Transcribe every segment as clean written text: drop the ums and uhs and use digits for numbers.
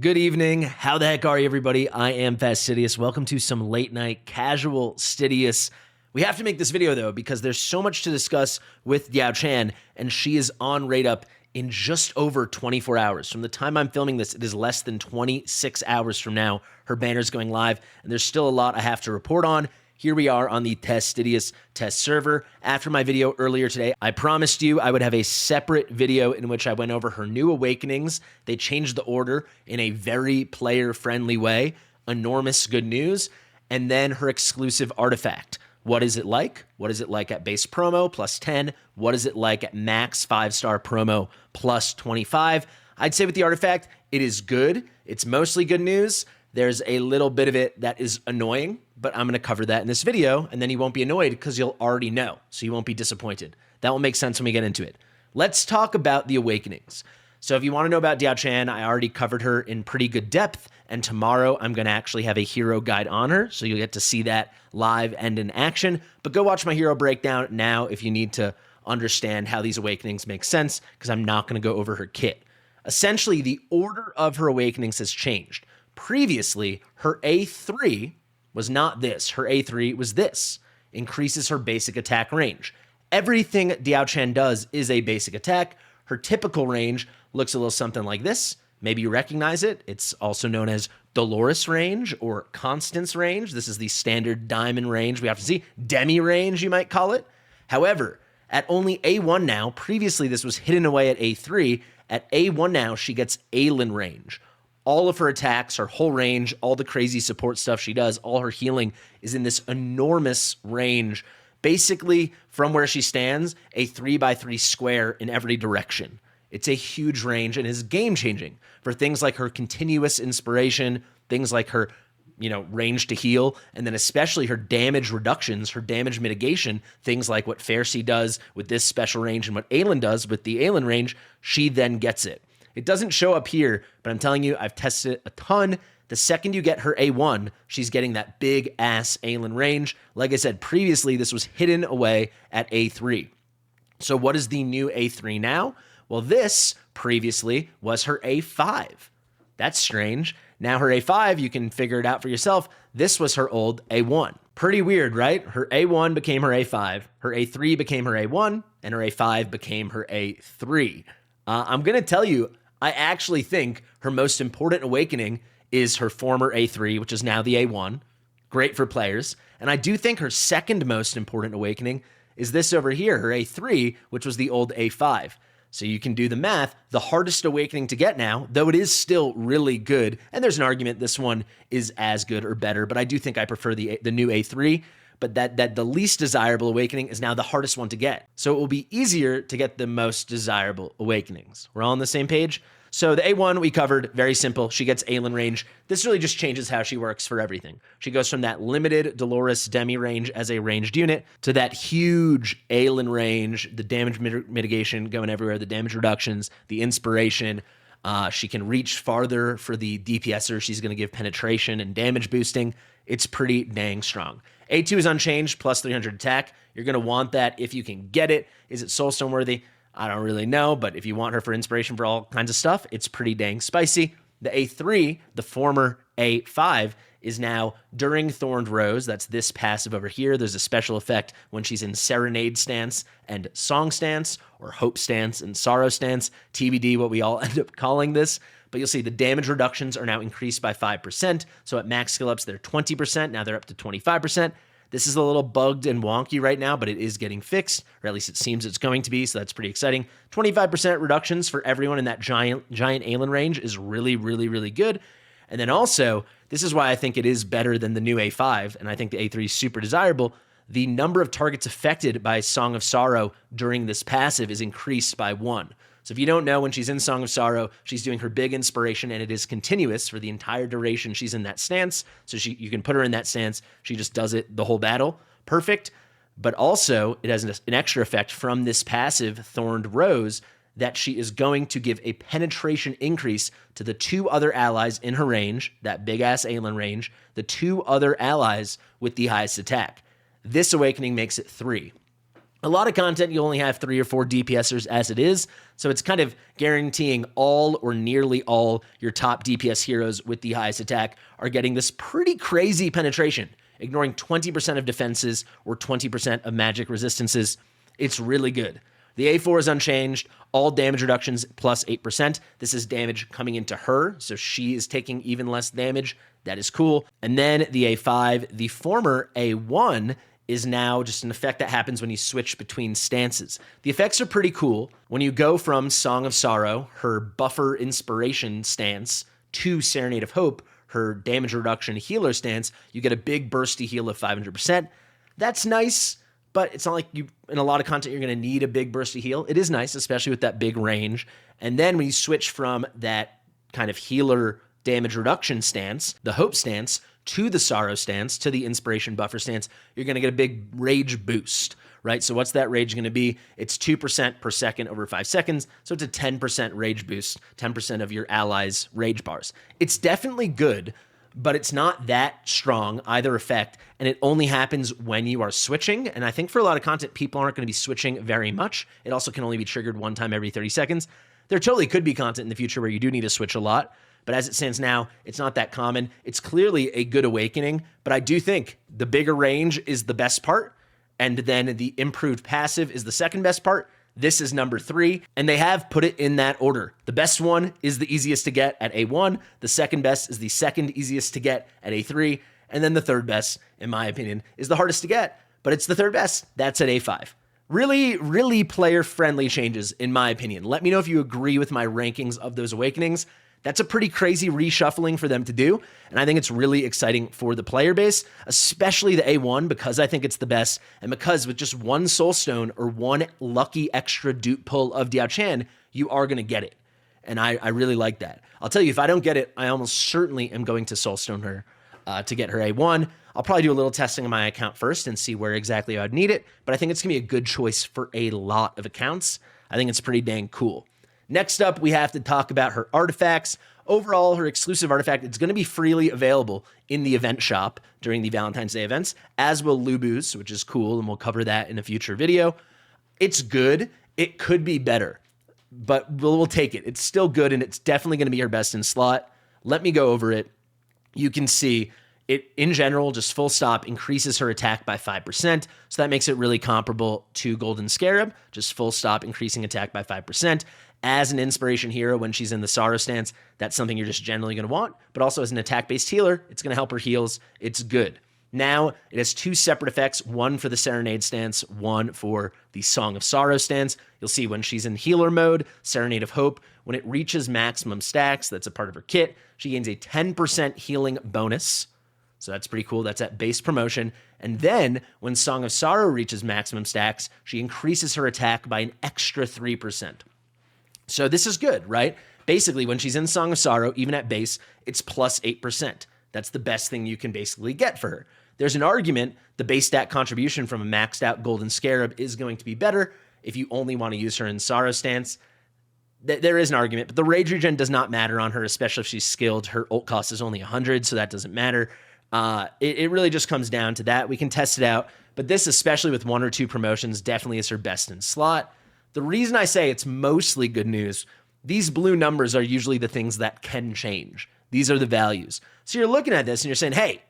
Good evening. How the heck are you, everybody? I am Fastidious. Welcome to some late night casual Stidious. We have to make this video, though, because there's so much to discuss with Diaochan, and she is on Rate Up in just over 24 hours. From the time I'm filming this, it is less than 26 hours from now. Her banner's going live, and there's still a lot I have to report on. Here we are on the Fastidious test server. After my video earlier today, I promised you I would have a separate video in which I went over her new awakenings. They changed the order in a very player-friendly way. Enormous good news. And then her exclusive artifact. What is it like? What is it like at base promo, plus 10? What is it like at max 5-star promo, plus 25? I'd say with the artifact, it is good. It's mostly good news. There's a little bit of it that is annoying, but I'm going to cover that in this video, and then you won't be annoyed because you'll already know, so you won't be disappointed. That will make sense when we get into it. Let's talk about the awakenings. So if you want to know about Diaochan, I already covered her in pretty good depth, and tomorrow I'm going to actually have a hero guide on her, so you'll get to see that live and in action. But go watch my hero breakdown now if you need to understand how these awakenings make sense, because I'm not going to go over her kit. Essentially, the order of her awakenings has changed. Previously, her A3 was not this. Her A3 was this. Increases her basic attack range. Everything Diaochan does is a basic attack. Her typical range looks a little something like this. Maybe you recognize it. It's also known as Dolores range or Constance range. This is the standard diamond range we have to see. Demi range, you might call it. However, at only A1 now, previously this was hidden away at A3. At A1 now, she gets Aelin range. All of her attacks, her whole range, all the crazy support stuff she does, all her healing is in this enormous range. Basically, from where she stands, a 3x3 square in every direction. It's a huge range and is game-changing for things like her continuous inspiration, things like her, range to heal, and then especially her damage reductions, her damage mitigation, things like what Fasti does with this special range and what Aelin does with the Aelin range, she then gets it. It doesn't show up here, but I'm telling you, I've tested it a ton. The second you get her A1, she's getting that big-ass Aelin range. Like I said, previously, this was hidden away at A3. So what is the new A3 now? Well, this previously was her A5. That's strange. Now her A5, you can figure it out for yourself. This was her old A1. Pretty weird, right? Her A1 became her A5, her A3 became her A1, and her A5 became her A3. I'm going to tell you, I actually think her most important awakening is her former A3, which is now the A1. Great for players. And I do think her second most important awakening is this over here, her A3, which was the old A5. So you can do the math. The hardest awakening to get now, though it is still really good, and there's an argument this one is as good or better, but I do think I prefer the new A3. But that the least desirable awakening is now the hardest one to get. So it will be easier to get the most desirable awakenings. We're all on the same page? So the A1 we covered, very simple. She gets Aelin range. This really just changes how she works for everything. She goes from that limited Dolores Demi range as a ranged unit to that huge Aelin range, the damage mitigation going everywhere, the damage reductions, the inspiration. She can reach farther for the DPSer. She's going to give penetration and damage boosting. It's pretty dang strong. A2 is unchanged, plus 300 attack. You're going to want that if you can get it. Is it Soulstone worthy? I don't really know, but if you want her for inspiration for all kinds of stuff, it's pretty dang spicy. The A3, the former A5, is now during Thorned Rose. That's this passive over here. There's a special effect when she's in Serenade stance and Song stance, or Hope stance and Sorrow stance. TBD what we all end up calling this. But you'll see the damage reductions are now increased by 5%. So at max skill ups, they're 20%. Now they're up to 25%. This is a little bugged and wonky right now, but it is getting fixed, or at least it seems it's going to be, so that's pretty exciting. 25% reductions for everyone in that giant Aelin range is really, really, really good. And then also, this is why I think it is better than the new A5, and I think the A3 is super desirable. The number of targets affected by Song of Sorrow during this passive is increased by 1. So if you don't know, when she's in Song of Sorrow, she's doing her big inspiration, and it is continuous for the entire duration she's in that stance. So you can put her in that stance. She just does it the whole battle. Perfect. But also, it has an extra effect from this passive, Thorned Rose, that she is going to give a penetration increase to the 2 other allies in her range, that big-ass Aelin range, the 2 other allies with the highest attack. This awakening makes it 3. A lot of content, you only have 3 or 4 DPSers as it is, so it's kind of guaranteeing all or nearly all your top DPS heroes with the highest attack are getting this pretty crazy penetration, ignoring 20% of defenses or 20% of magic resistances. It's really good. The A4 is unchanged, all damage reductions plus 8%. This is damage coming into her, so she is taking even less damage. That is cool. And then the A5, the former A1, is now just an effect that happens when you switch between stances. The effects are pretty cool. When you go from Song of Sorrow, her buffer inspiration stance, to Serenade of Hope, her damage reduction healer stance, you get a big bursty heal of 500%. That's nice, but it's not like you, in a lot of content, you're going to need a big bursty heal. It is nice, especially with that big range. And then when you switch from that kind of healer damage reduction stance, the Hope stance, to the Sorrow stance, to the Inspiration Buffer stance, you're going to get a big rage boost, right? So what's that rage going to be? It's 2% per second over 5 seconds, so it's a 10% rage boost, 10% of your allies' rage bars. It's definitely good, but it's not that strong, either effect, and it only happens when you are switching, and I think for a lot of content, people aren't going to be switching very much. It also can only be triggered one time every 30 seconds. There totally could be content in the future where you do need to switch a lot, but as it stands now, it's not that common. It's clearly a good awakening, but I do think the bigger range is the best part, and then the improved passive is the second best part. This is number 3, and they have put it in that order. The best one is the easiest to get at A1, the second best is the second easiest to get at A3, and then the third best, in my opinion, is the hardest to get, but it's the third best. That's at A5. Really, really player-friendly changes, in my opinion. Let me know if you agree with my rankings of those awakenings. That's a pretty crazy reshuffling for them to do, and I think it's really exciting for the player base, especially the A1, because I think it's the best, and because with just one Soul Stone or one lucky extra dupe pull of Diaochan, you are going to get it, and I really like that. I'll tell you, if I don't get it, I almost certainly am going to Soul Stone her to get her A1. I'll probably do a little testing on my account first and see where exactly I'd need it, but I think it's going to be a good choice for a lot of accounts. I think it's pretty dang cool. Next up, we have to talk about her artifacts. Overall, her exclusive artifact, it's going to be freely available in the event shop during the Valentine's Day events, as will Lubu's, which is cool, and we'll cover that in a future video. It's good. It could be better, but we'll take it. It's still good, and it's definitely going to be her best in slot. Let me go over it. You can see it, in general, just full stop, increases her attack by 5%, so that makes it really comparable to Golden Scarab, just full stop, increasing attack by 5%. As an inspiration hero when she's in the Sorrow stance, that's something you're just generally going to want, but also as an attack-based healer, it's going to help her heals. It's good. Now, it has 2 separate effects, one for the Serenade stance, one for the Song of Sorrow stance. You'll see when she's in healer mode, Serenade of Hope, when it reaches maximum stacks, that's a part of her kit, she gains a 10% healing bonus. So that's pretty cool. That's at base promotion. And then when Song of Sorrow reaches maximum stacks, she increases her attack by an extra 3%. So this is good, right? Basically, when she's in Song of Sorrow, even at base, it's plus 8%. That's the best thing you can basically get for her. There's an argument the base stat contribution from a maxed out Golden Scarab is going to be better if you only want to use her in Sorrow stance. There is an argument, but the rage regen does not matter on her, especially if she's skilled. Her ult cost is only 100, so that doesn't matter. It really just comes down to that. We can test it out, but this, especially with 1 or 2 promotions, definitely is her best in slot. The reason I say it's mostly good news, these blue numbers are usually the things that can change. These are the values. So you're looking at this and you're saying, hey,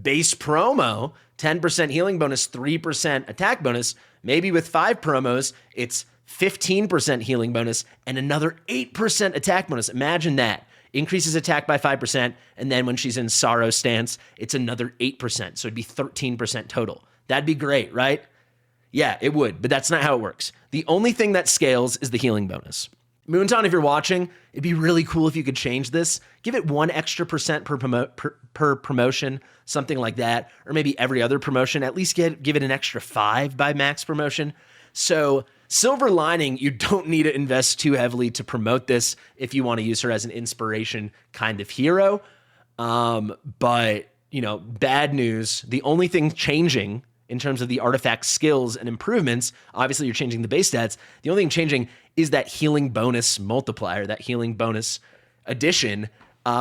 base promo, 10% healing bonus, 3% attack bonus. Maybe with 5 promos, it's 15% healing bonus and another 8% attack bonus. Imagine that. Increases attack by 5%, and then when she's in Sorrow stance, it's another 8%. So it'd be 13% total. That'd be great, right? Yeah, it would, but that's not how it works. The only thing that scales is the healing bonus. Moonton, if you're watching, it'd be really cool if you could change this. Give it 1 extra percent per promotion, something like that, or maybe every other promotion. At least give it an extra 5 by max promotion. So silver lining, you don't need to invest too heavily to promote this if you want to use her as an inspiration kind of hero. But, you know, bad news, the only thing changing in terms of the artifact skills and improvements, obviously you're changing the base stats. The only thing changing is that healing bonus multiplier, that healing bonus addition,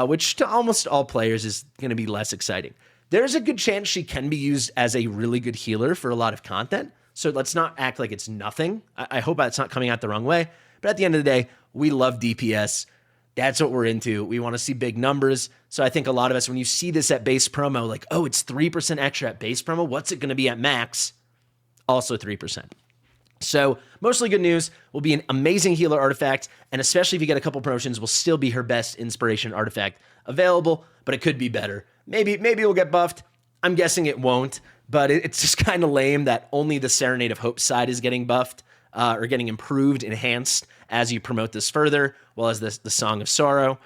which to almost all players is going to be less exciting. There's a good chance she can be used as a really good healer for a lot of content. So let's not act like it's nothing. I hope that's not coming out the wrong way. But at the end of the day, we love DPS. That's what we're into. We want to see big numbers. So I think a lot of us, when you see this at base promo, like, oh, it's 3% extra at base promo. What's it going to be at max? Also 3%. So mostly good news. Will be an amazing healer artifact. And especially if you get a couple promotions, will still be her best inspiration artifact available. But it could be better. Maybe it'll get buffed. I'm guessing it won't. But it's just kind of lame that only the Serenade of Hope side is getting buffed or getting improved, enhanced as you promote this further, while as the Song of Sorrow,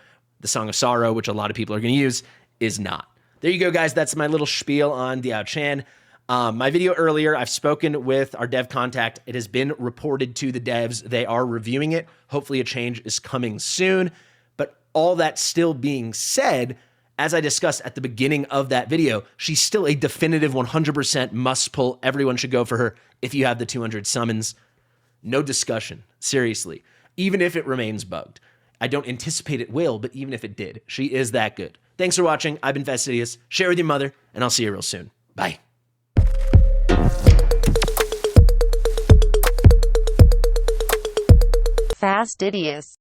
which a lot of people are going to use, is not. There you go, guys. That's my little spiel on Diaochan. My video earlier, I've spoken with our dev contact. It has been reported to the devs. They are reviewing it. Hopefully a change is coming soon. But all that still being said, as I discussed at the beginning of that video, she's still a definitive 100% must pull. Everyone should go for her if you have the 200 summons. No discussion. Seriously. Even if it remains bugged. I don't anticipate it will, but even if it did, she is that good. Thanks for watching. I've been Fastidious. Share with your mother, and I'll see you real soon. Bye. Fastidious.